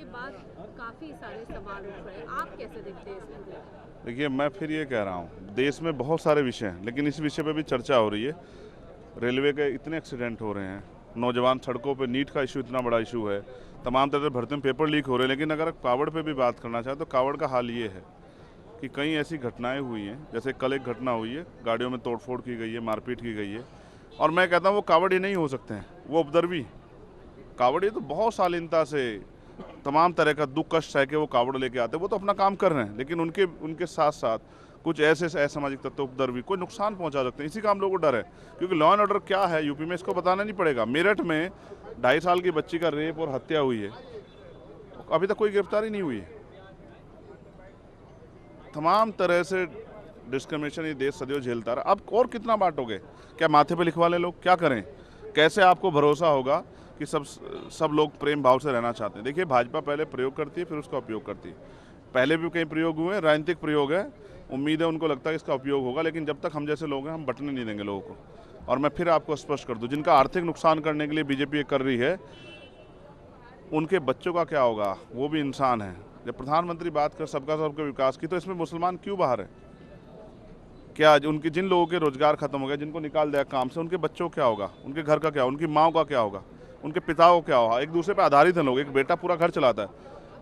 बाद काफी सारे सवाल उठ रहे हैं, आप कैसे देखते हैं इसको? देखिए, मैं फिर ये कह रहा हूँ, देश में बहुत सारे विषय हैं, लेकिन इस विषय पे भी चर्चा हो रही है। रेलवे के इतने एक्सीडेंट हो रहे हैं, नौजवान सड़कों पे, नीट का इशू इतना बड़ा इशू है, तमाम तरह से भर्ती में पेपर लीक हो रहे हैं। लेकिन अगर कावड़ पे भी बात करना चाहे तो कावड़ का हाल ये है कि कई ऐसी घटनाएं हुई हैं, जैसे कल एक घटना हुई है, गाड़ियों में तोड़फोड़ की गई है, मारपीट की गई है। और मैं कहता हूँ वो कावड़ ही नहीं हो सकते हैं, वो उपद्रवी कावड़। ये तो बहुत शालीनता से तमाम तरह का दुख कष्ट सह के वो कावड़ लेके आते हैं, वो तो अपना काम कर रहे हैं। लेकिन उनके उनके साथ साथ कुछ ऐसे असामाजिक तत्व उपद्रवी कोई नुकसान पहुंचा सकते हैं। इसी का हम लोगों को डर है, क्योंकि लॉ एंड ऑर्डर क्या है यूपी में इसको बताना नहीं पड़ेगा। मेरठ में 2.5 साल की बच्ची का रेप और हत्या हुई है, अभी तक कोई गिरफ्तारी नहीं हुई है। तमाम तरह से डिस्क्रिमिनेशन ये देश सदियों झेलता रहा। अब और कितना बांटोगे? क्या माथे पे लिखवा ले लोग? क्या करें? कैसे आपको भरोसा होगा कि सब लोग प्रेम भाव से रहना चाहते हैं? देखिए, भाजपा पहले प्रयोग करती है, फिर उसका उपयोग करती है। पहले भी कई प्रयोग हुए हैं, राजनीतिक प्रयोग है, उम्मीद है उनको लगता है इसका उपयोग होगा। लेकिन जब तक हम जैसे लोग हैं, हम बटने नहीं देंगे लोगों को। और मैं फिर आपको स्पष्ट कर दूं, जिनका आर्थिक नुकसान करने के लिए बीजेपी ये कर रही है, उनके बच्चों का क्या होगा? वो भी इंसान है। जब प्रधानमंत्री बात कर सबका सबके विकास की, तो इसमें मुसलमान क्यों बाहर है? क्या उनके जिन लोगों के रोजगार खत्म हो गया, जिनको निकाल दिया काम से, उनके बच्चों क्या होगा? उनके घर का क्या? उनकी माँ का क्या होगा? उनके पिता को क्या होगा? एक दूसरे पर आधारित हैं लोग, एक बेटा पूरा घर चलाता है,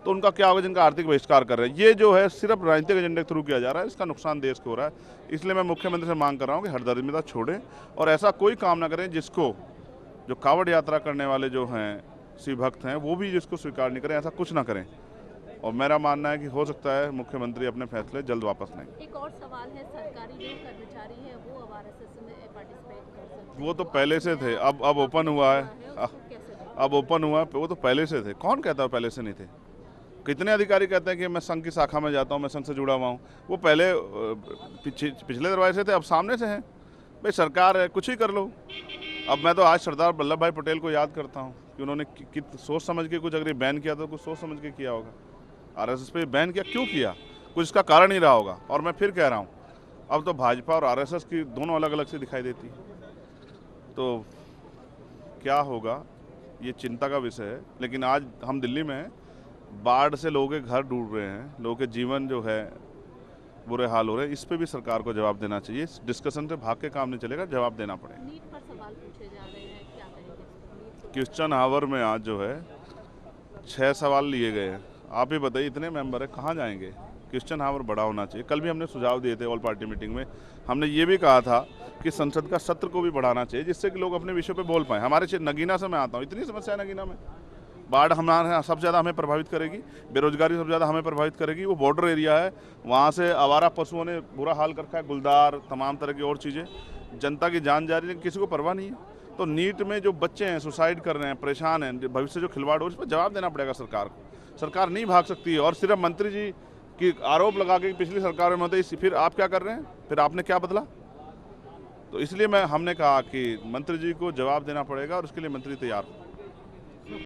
तो उनका क्या होगा जिनका आर्थिक बहिष्कार कर रहे हैं? ये जो है सिर्फ राजनीतिक एजेंडे के थ्रू किया जा रहा है, इसका नुकसान देश को हो रहा है। इसलिए मैं मुख्यमंत्री से मांग कर रहा हूँ कि हरदर्मिता छोड़ें और ऐसा कोई काम ना करें जिसको, जो कावड़ यात्रा करने वाले जो हैं शिव भक्त हैं, वो भी जिसको स्वीकार नहीं करें, ऐसा कुछ ना करें। और मेरा मानना है कि हो सकता है मुख्यमंत्री अपने फैसले जल्द वापस लें। एक और सवाल है, सरकारी जो कर्मचारी है वो अब आरएसएस में पार्टिसिपेट कर सकते हैं, वो तो पहले से थे, अब ओपन हुआ है। उसको कैसे देखते हैं? अब ओपन हुआ है, वो तो पहले से थे। कौन कहता है पहले से नहीं थे? कितने अधिकारी कहते हैं कि मैं संघ की शाखा में जाता हूँ, मैं संघ से जुड़ा हुआ हूँ। वो पहले पिछले दरवाजे से थे, अब सामने से हैं। भाई सरकार है, कुछ ही कर लो। अब मैं तो आज सरदार वल्लभ भाई पटेल को याद करता हूँ कि उन्होंने सोच समझ के कुछ, अगर बैन किया तो कुछ सोच समझ के किया होगा। आरएसएस पे बैन किया, क्यों किया? कुछ इसका कारण ही रहा होगा। और मैं फिर कह रहा हूँ, अब तो भाजपा और आरएसएस की दोनों अलग अलग से दिखाई देती है, तो क्या होगा ये चिंता का विषय है। लेकिन आज हम दिल्ली में हैं, बाढ़ से लोगों के घर डूब रहे हैं, लोगों के जीवन जो है बुरे हाल हो रहे हैं। इस पे भी सरकार को जवाब देना चाहिए। इस डिस्कशन से भाग के काम नहीं चलेगा, जवाब देना पड़ेगा। नीट पर सवाल पूछे जा रहे हैं, क्या कहेंगे इस पर? क्वेश्चन आवर में आज जो है 6 सवाल लिए गए हैं। आप ही बताइए, इतने मेंबर है, कहाँ जाएंगे? क्वेश्चन आवर बड़ा होना चाहिए। कल भी हमने सुझाव दिए थे ऑल पार्टी मीटिंग में। हमने ये भी कहा था कि संसद का सत्र को भी बढ़ाना चाहिए, जिससे कि लोग अपने विषय पे बोल पाएँ। हमारे नगीना से मैं आता हूँ, इतनी समस्या है नगीना में। बाढ़ हमारे यहाँ सबसे ज़्यादा हमें प्रभावित करेगी, बेरोजगारी सबसे ज़्यादा हमें प्रभावित करेगी। वो बॉर्डर एरिया है, वहाँ से आवारा पशुओं ने बुरा हाल कर रखा है, गुलदार, तमाम तरह की और चीज़ें। जनता की जान जा रही है, किसी को परवाह नहीं है। तो नीट में जो बच्चे हैं, सुसाइड कर रहे हैं, परेशान हैं, भविष्य जो खिलवाड़ हो, इस पर जवाब देना पड़ेगा सरकार को। सरकार नहीं भाग सकती है। और सिर्फ मंत्री जी की आरोप लगा के पिछली सरकार में होते, फिर आप क्या कर रहे हैं? फिर आपने क्या बदला? तो इसलिए हमने कहा कि मंत्री जी को जवाब देना पड़ेगा और उसके लिए मंत्री तैयार हो।